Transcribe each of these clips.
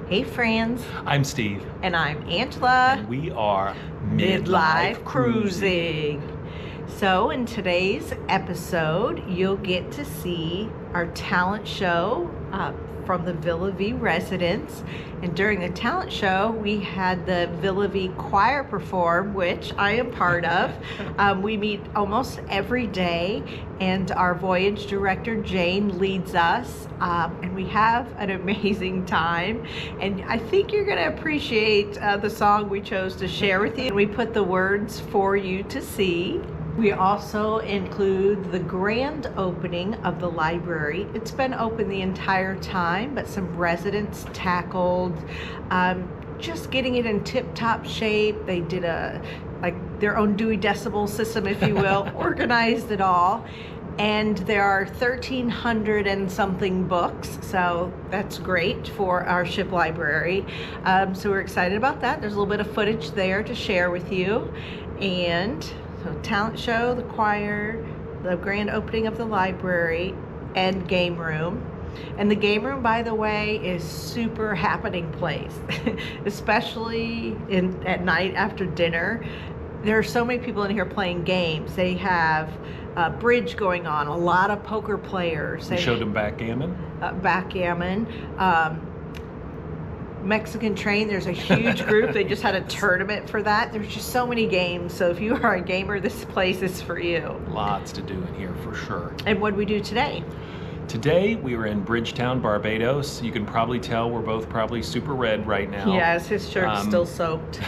Hey friends. I'm Steve. And I'm Angela. And we are Midlife Cruising. So in today's episode, you'll get to see our talent show from the Villa Vie residence. And during the talent show, we had the Villa Vie choir perform, which I am part of. We meet almost every day, and our voyage director, Jane, leads us, and we have an amazing time. And I think you're gonna appreciate the song we chose to share with you. We put the words for you to see. We also include the grand opening of the library. It's been open the entire time, but some residents tackled just getting it in tip-top shape. They did their own Dewey Decimal System, if you will, organized it all. And there are 1,300 and something books, so that's great for our ship library. So we're excited about that. There's a little bit of footage there to share with you. And so talent show, the choir, the grand opening of the library, and game room. And the game room, by the way, is super happening place, especially at night after dinner. There are so many people in here playing games. They have bridge going on, a lot of poker players. We showed them backgammon. Backgammon. Mexican train, there's a huge group. They just had a tournament for that. There's just so many games. So if you are a gamer, this place is for you. Lots to do in here for sure. And what did we do today? Today we were in Bridgetown, Barbados. You can probably tell we're both probably super red right now. Yes, his shirt's still soaked.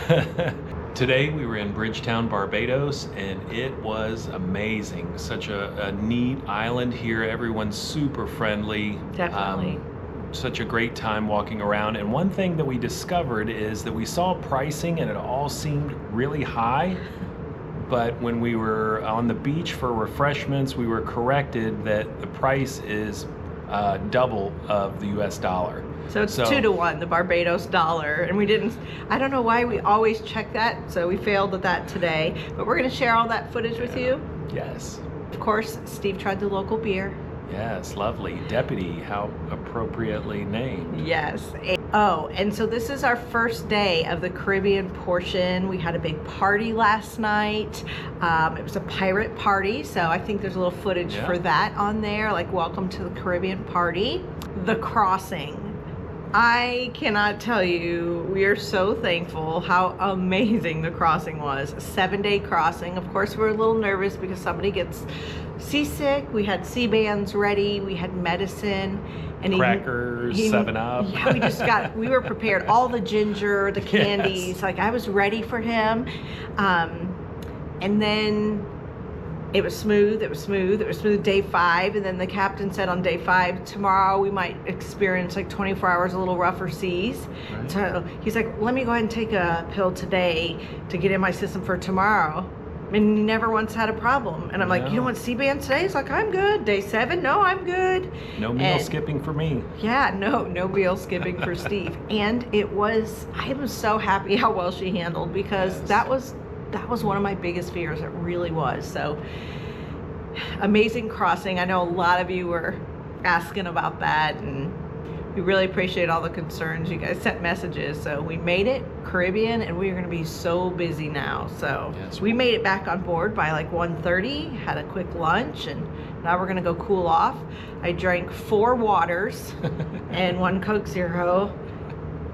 Today we were in Bridgetown, Barbados, and it was amazing. Such a neat island here. Everyone's super friendly. Definitely. Such a great time walking around. And one thing that we discovered is that we saw pricing and it all seemed really high. But when we were on the beach for refreshments, we were corrected that the price is double of the US dollar. So it's 2 to 1, the Barbados dollar. And I don't know why we always check that, so we failed at that today. But we're gonna share all that footage with you. Yes. Of course, Steve tried the local beer. Yes, lovely. Deputy, how appropriately named. Yes. And so this is our first day of the Caribbean portion. We had a big party last night. It was a pirate party, so I think there's a little footage for that on there, like welcome to the Caribbean party. The crossing. I cannot tell you, we are so thankful how amazing the crossing was. A 7-day crossing. Of course, we were a little nervous because somebody gets seasick. We had sea bands ready. We had medicine. And crackers, 7-Up. Yeah, we were prepared. All the ginger, the candies. Yes. Like, I was ready for him. And then it was smooth. It was smooth day 5. And then the captain said on day 5, tomorrow we might experience like 24 hours, a little rougher seas. Right. So he's like, let me go ahead and take a pill today to get in my system for tomorrow. And he never once had a problem. And I'm like, you don't want sea bands today? He's like, I'm good. Day 7, no, I'm good. No meal skipping for me. Yeah, no meal skipping for Steve. And I am so happy how well she handled, because that was one of my biggest fears. It really was. So amazing crossing. I know a lot of you were asking about that, and we really appreciate all the concerns. You guys sent messages. So we made it Caribbean, and we're going to be so busy now. So we made it back on board by like 1:30, had a quick lunch, and now we're going to go cool off. I drank 4 waters and 1 Coke Zero,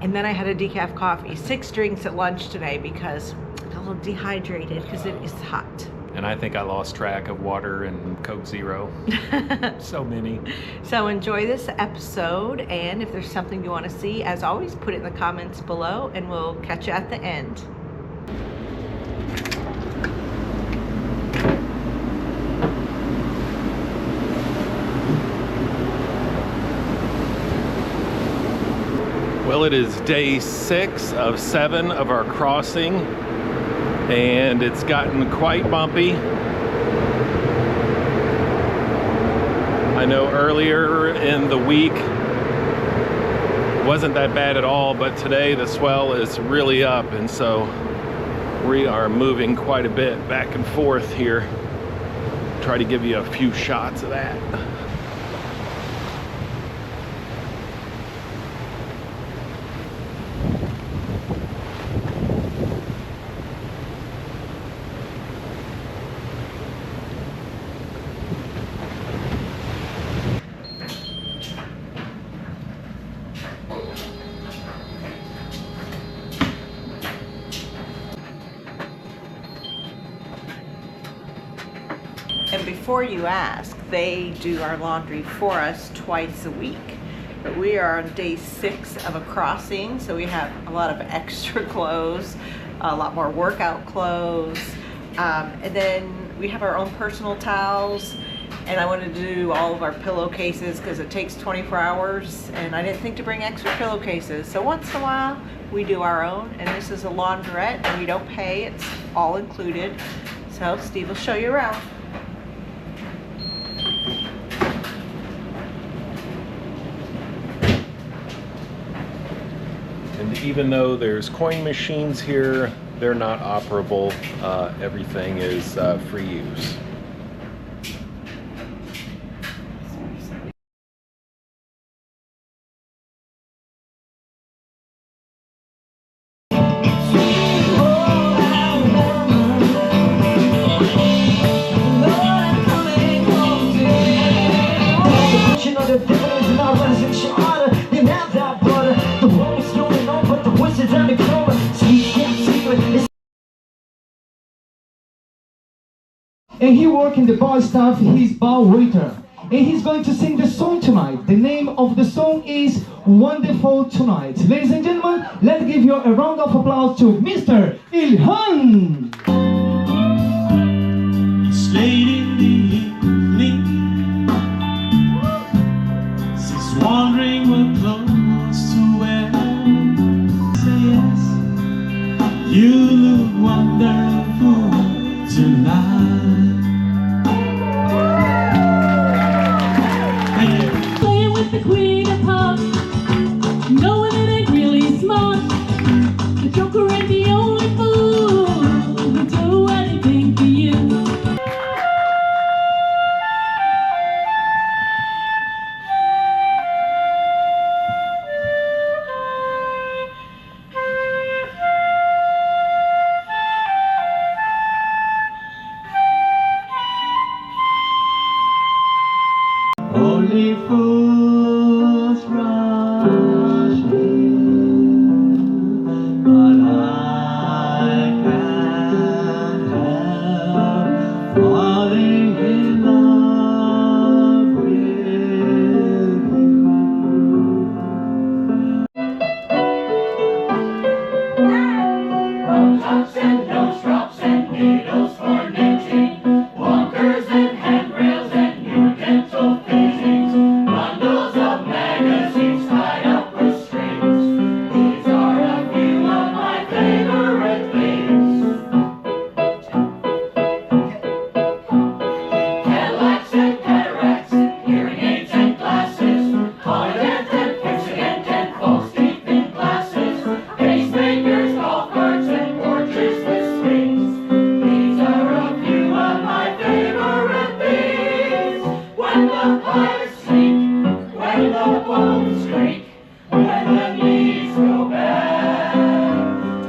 and then I had a decaf coffee. 6 drinks at lunch today because I'm a little dehydrated because it is hot. And I think I lost track of water and Coke Zero. So many. So enjoy this episode, and if there's something you want to see, as always, put it in the comments below, and we'll catch you at the end. Well, it is day 6 of 7 of our crossing, and it's gotten quite bumpy. I know earlier in the week wasn't that bad at all, but today the swell is really up, and so we are moving quite a bit back and forth here. Try to give you a few shots of that. before you ask, they do our laundry for us twice a week. But we are on day 6 of a crossing, so we have a lot of extra clothes, a lot more workout clothes, and then we have our own personal towels. And I wanted to do all of our pillowcases because it takes 24 hours, and I didn't think to bring extra pillowcases. So once in a while, we do our own, and this is a laundrette, and we don't pay, it's all included. So Steve will show you around. And even though there's coin machines here, they're not operable. Everything is free use. And he works in the bar staff, he's bar waiter. And he's going to sing the song tonight. The name of the song is Wonderful Tonight. Ladies and gentlemen, let's give you a round of applause to Mr. Ilhan. It's late in the evening. She's wondering what clothes to wear. Say yes, you look wonderful tonight. Playing with the Queen of Pop, knowing it ain't really smart. The Joker ain't the only fool who'll do anything for you. Only fools rush in, but I can't help falling in love with you. Botox and nose drops and needles for knitting, walkers and handrails and new dental fittings, bundles of magazines tied up with strings. These are a few of my favorite things. Cadillacs and cataracts, hearing aids and glasses, Polydent and Pixident and false teeth in glasses, pacemakers, golf carts and portraits with swings. These are a few of my favorite things. When the pipes sink, when the bones creak, when the knees go bad,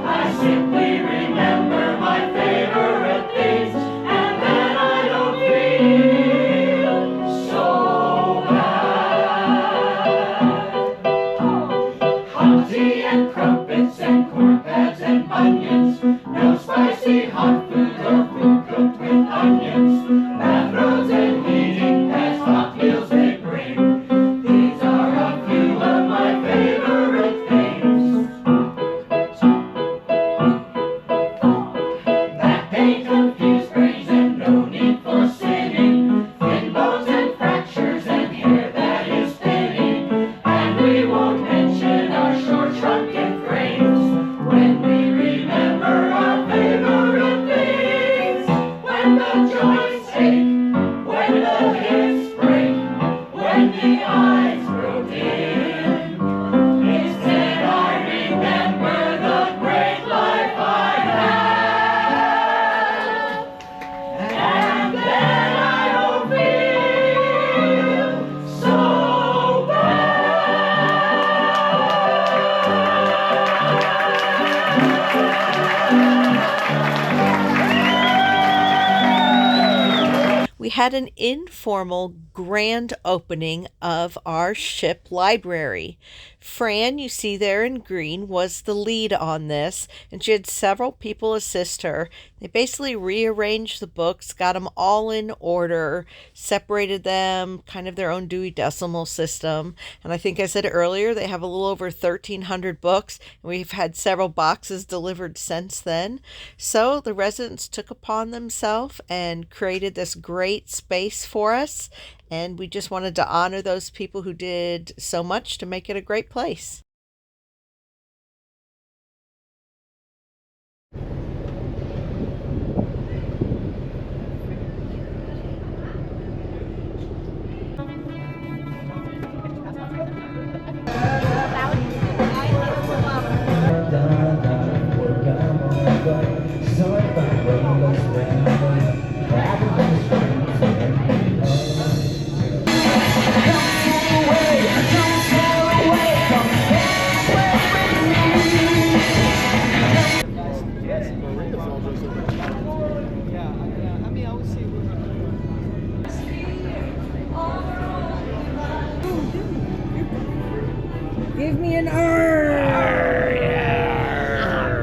I simply remember my favorite things, and then I don't feel so bad. Hot tea and crumpets and corn pads and bunions, no spicy hot food or food cooked with onions, bathrobes and heating pads, hot meals they bring. These are a few of my favorite things. Back pain, confused brains, and no need for sitting, thin bones and fractures and hair that is thinning. And we won't mention our short shrunken frames when we remember our favorite things. When the joints ache, when the hips break, when the eyes grow dim, instead I remember the great life I had, and then I don't feel so We had an informal grand opening of our ship library. Fran, you see there in green, was the lead on this, and she had several people assist her. They basically rearranged the books, got them all in order, separated them, kind of their own Dewey Decimal System. And I think I said earlier, they have a little over 1,300 books, and we've had several boxes delivered since then. So the residents took upon themselves and created this great space for us. And we just wanted to honor those people who did so much to make it a great place. Give me an R!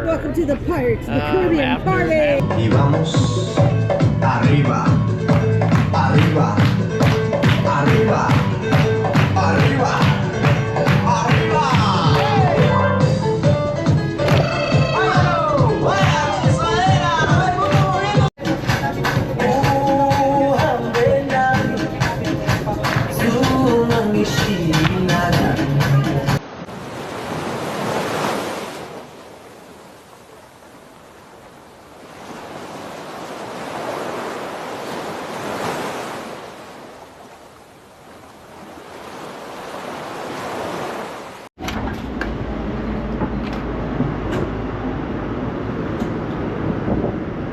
Welcome to the Pirates of the Caribbean party! Y vamos arriba, arriba, arriba, arriba, arriba.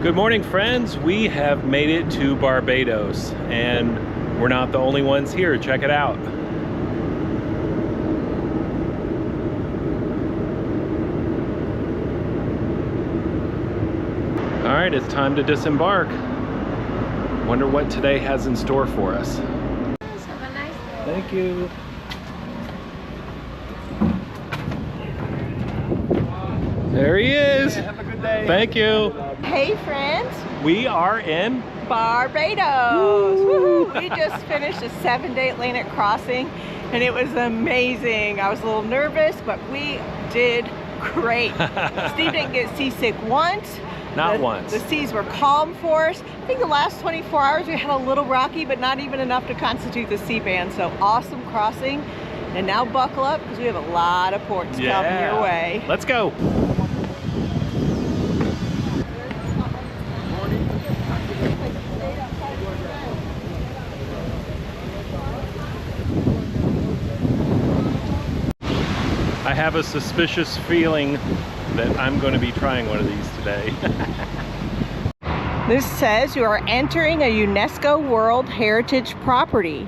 Good morning, friends. We have made it to Barbados, and we're not the only ones here. Check it out. All right, it's time to disembark. Wonder what today has in store for us. Thank you. There he is. Have a good day. Thank you. Hey friends, We are in Barbados. Woohoo! We just finished a 7-day Atlantic crossing and it was amazing. I was a little nervous, but we did great. Steve didn't get seasick once. Not once. The seas were calm for us. I think the last 24 hours we had a little rocky, but not even enough to constitute the sea ban. So awesome crossing. And now buckle up because we have a lot of ports coming your way. Let's go. I have a suspicious feeling that I'm going to be trying one of these today. This says you are entering a UNESCO World Heritage Property.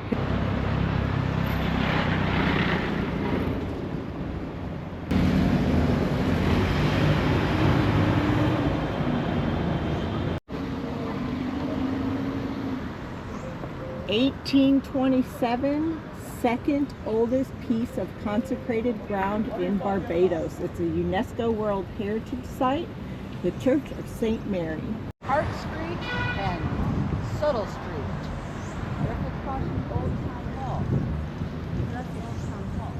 (1827), second oldest piece of consecrated ground in Barbados. It's a UNESCO World Heritage Site, the Church of St. Mary. Hart Street and Subtle Street. They're across the Old Town Hall. That's the Old Town Hall.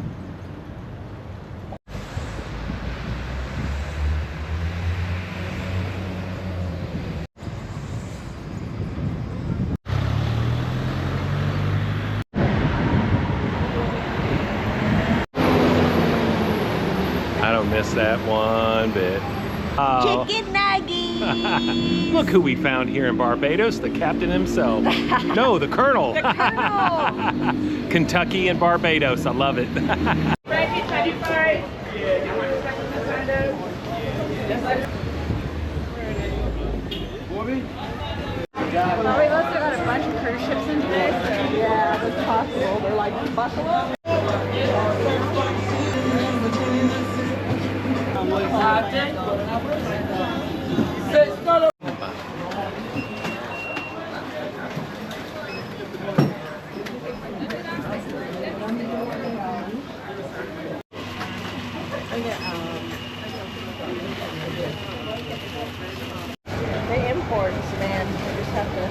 I don't miss that one bit. Oh. Chicken nuggets! Look who we found here in Barbados, the captain himself. No, the colonel. The Colonel! Kentucky and Barbados, I love it. Well, we also got a bunch of cruise ships in today, so Yeah, that's possible. They're like buffalo. They import, man. You just have to.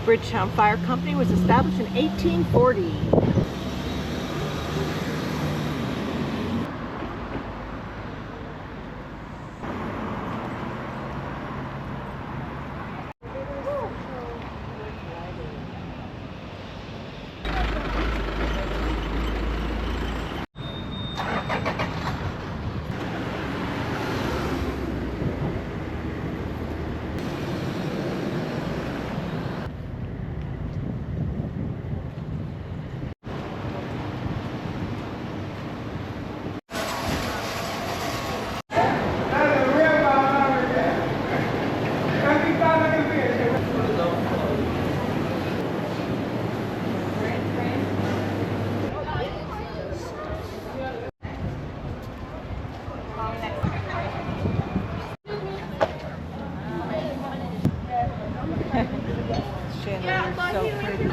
Bridgetown Fire Company was established in 1840. Chandelier, so pretty.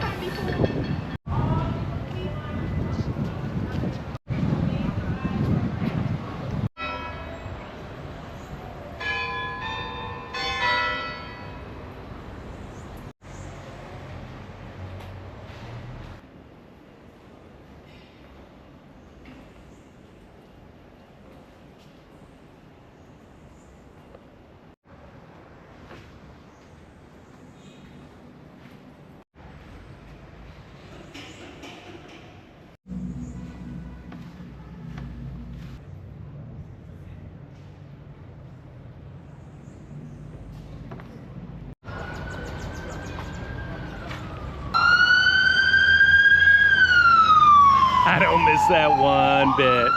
I don't miss that one bit.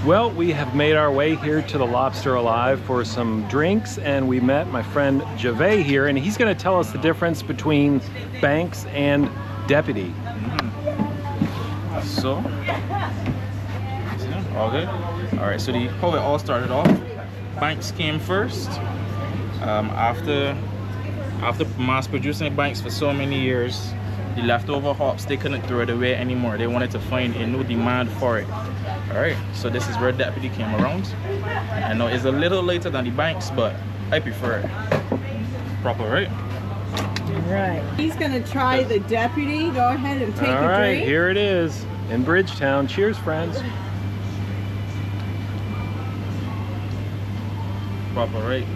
Well, we have made our way here to the Lobster Alive for some drinks, and we met my friend Javet here, and he's going to tell us the difference between banks and deputy. So, all good. All right. So how it all started off. Banks came first. After mass producing banks for so many years, the leftover hops, they couldn't throw it away anymore. They wanted to find a new demand for it. All right. So this is where deputy came around. I know it's a little later than the banks, but I prefer it. Proper, right? Right. He's gonna try the deputy. Go ahead and take a drink. All right, here it is in Bridgetown. Cheers, friends. Proper, right?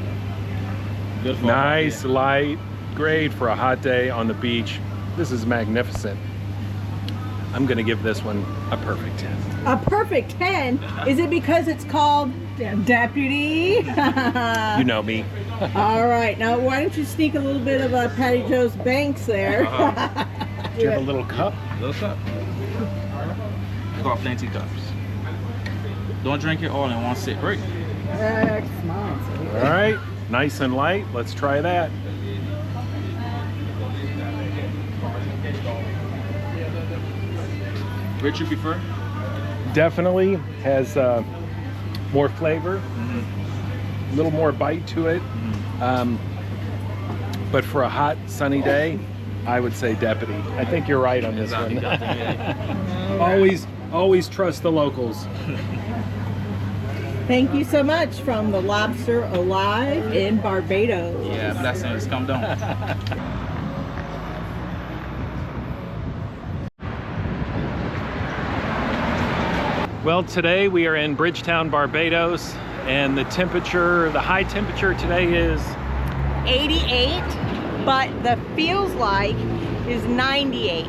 Good for Nice, light, great for a hot day on the beach. This is magnificent. I'm gonna give this one a perfect 10. A perfect 10? Is it because it's called deputy? You know me. All right. Now, why don't you sneak a little bit of Patty Joe's Banks there? Do you have a little cup? Little cup. Got plenty cups. Don't drink it all in one sip, right? Come on. All right, nice and light. Let's try that. Which you prefer? Definitely has more flavor, a little more bite to it. But for a hot, sunny day, I would say deputy. I think you're right on this one. Always trust the locals. Thank you so much from the Lobster Alive in Barbados. Yeah, blessings. Come down. Well, today we are in Bridgetown, Barbados, and the high temperature today is 88, but the feels like is 98.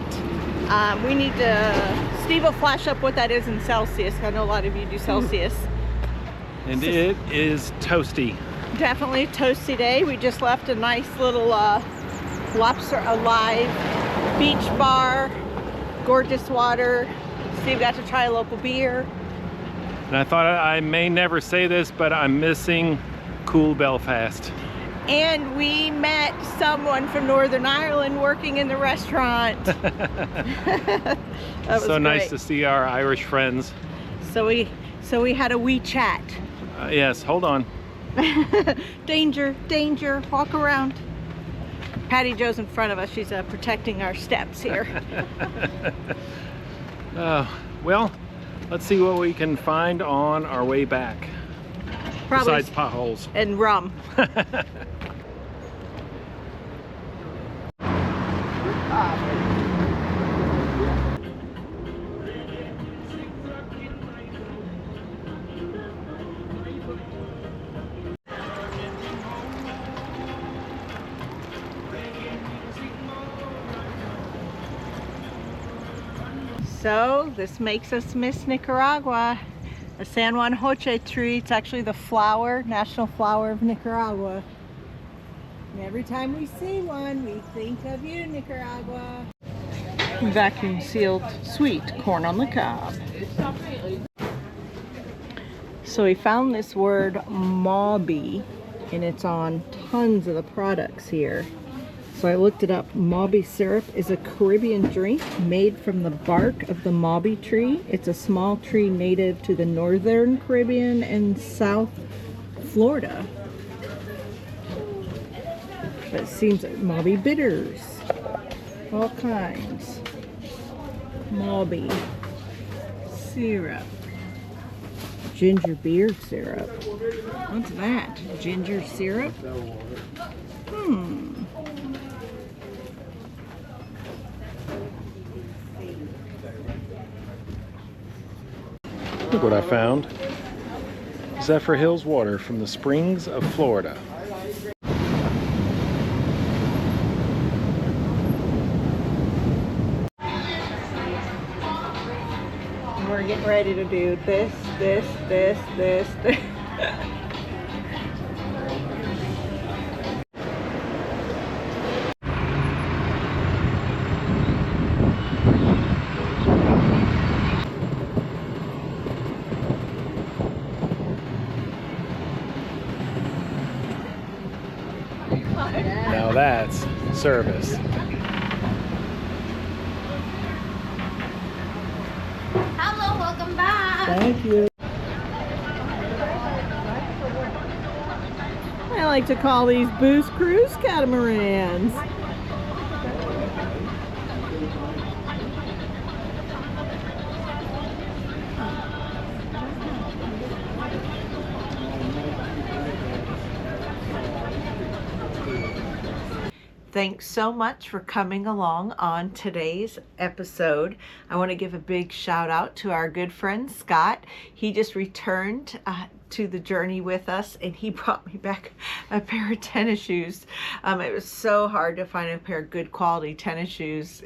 We need to, Steve will flash up what that is in Celsius. I know a lot of you do Celsius. And it is toasty. Definitely a toasty day. We just left a nice little lobster alive beach bar, gorgeous water. Steve got to try a local beer. And I thought I may never say this, but I'm missing cool Belfast. And we met someone from Northern Ireland working in the restaurant. That was so nice great. to see our Irish friends. So we had a wee chat. Yes, hold on. Danger, danger, walk around. Patty Jo's in front of us. She's protecting our steps here. Well, let's see what we can find on our way back. Probably Besides potholes. and rum. So this makes us miss Nicaragua. A San Juan Joche tree. It's actually the flower, national flower of Nicaragua. And every time we see one, we think of you, Nicaragua. Vacuum sealed sweet corn on the cob. So we found this word mauby, and it's on tons of the products here. So I looked it up. Mauby syrup is a Caribbean drink made from the bark of the mauby tree. It's a small tree native to the northern Caribbean and South Florida. But it seems like mauby bitters, all kinds. Mauby syrup. Ginger beer syrup. What's that? Ginger syrup? Look what I found. Zephyr Hills water from the springs of Florida. We're getting ready to do this. Now that's service. Hello, welcome back. Thank you. I like to call these Boost Cruise catamarans. Thanks so much for coming along on today's episode. I want to give a big shout out to our good friend Scott. He just returned to the journey with us, and he brought me back a pair of tennis shoes. It was so hard to find a pair of good quality tennis shoes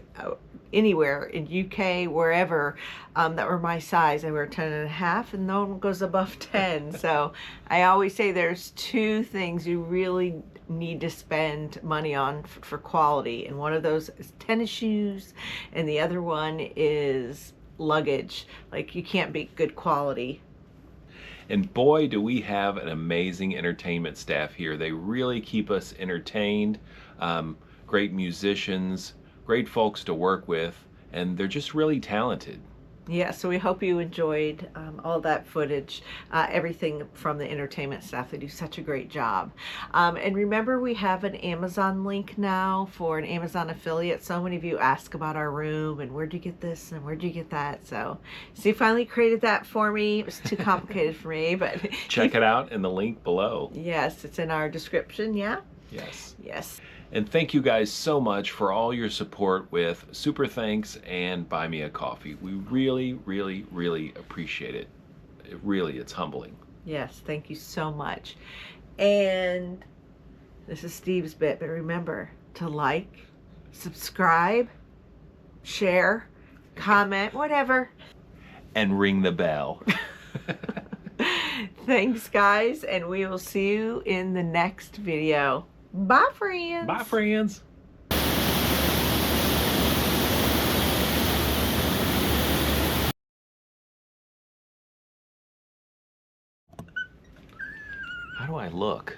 anywhere in UK, wherever, that were my size. I wear 10 and a half, and no one goes above 10. So I always say there's two things you really need to spend money on for quality, and one of those is tennis shoes, and the other one is luggage. Like, you can't beat good quality. And boy, do we have an amazing entertainment staff here. They really keep us entertained. Great musicians, great folks to work with, and they're just really talented. Yeah, so we hope you enjoyed all that footage, everything from the entertainment staff. They do such a great job. And remember, we have an Amazon link now for an Amazon affiliate. So many of you ask about our room and where'd you get this and where'd you get that. So Steve finally created that for me. It was too complicated for me, but Check it out in the link below. yes, it's in our description. Yeah. Yes. Yes. And thank you guys so much for all your support with Super Thanks and Buy Me a Coffee. We really, really, really appreciate it. It's humbling. Yes, thank you so much. And this is Steve's bit, but remember to like, subscribe, share, comment, whatever. And ring the bell. Thanks, guys, and we will see you in the next video. Bye, friends. Bye, friends. How do I look?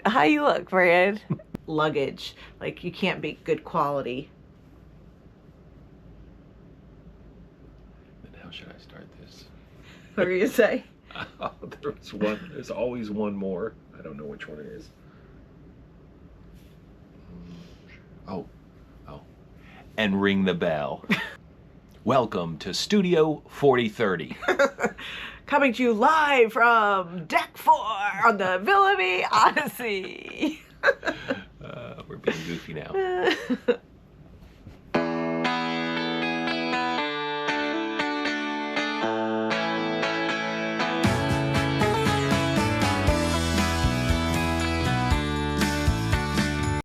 How you look, Fred? Luggage. Like, you can't be good quality. And how should I start this? What were you gonna say? Oh, there's always one more. I don't know which one it is. Oh. And ring the bell. Welcome to Studio 4030. Coming to you live from Deck 4 on the Villa Vie Odyssey. We're being goofy now.